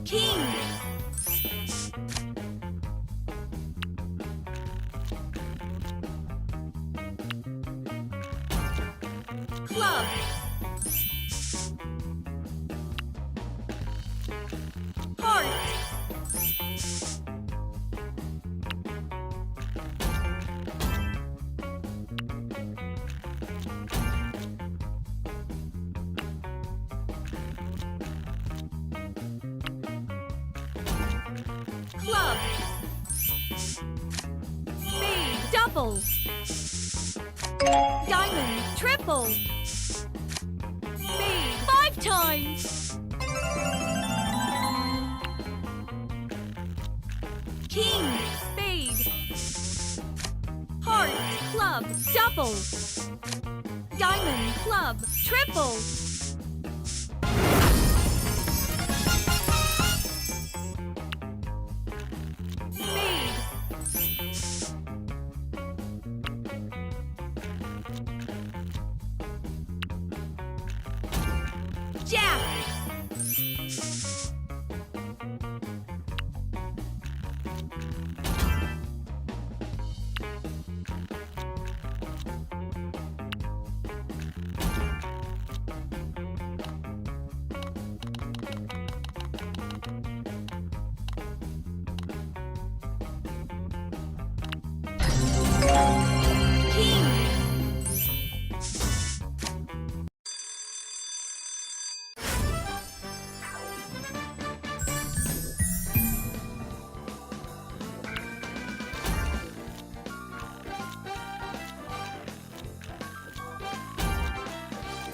King. Club. Heart. Club. Spade, double. Diamond, triple. Spade, 5 times. King, spade. Heart, club, double. Diamond, club, triple. Spade. Jack. King.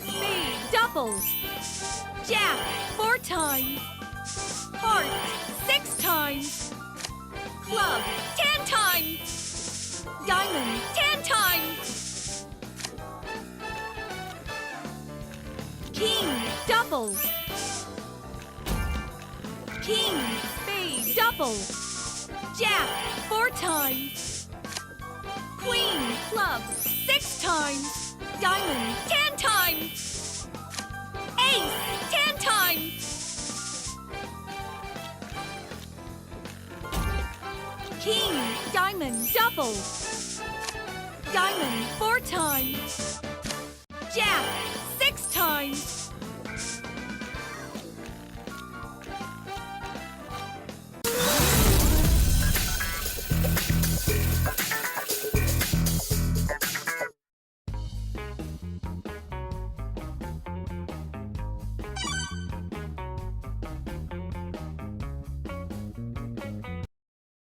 Spade, double. Jack, 4 times. Heart, 6 times. Club, 10 times. Diamond, 10 times. King, double. King, spade, double. Jack, 4 times. Queen, club, 6 times. Diamond, 10 times. Ace, 10 times. King, diamond, double. Diamond, 4 times. Jack, 6 times.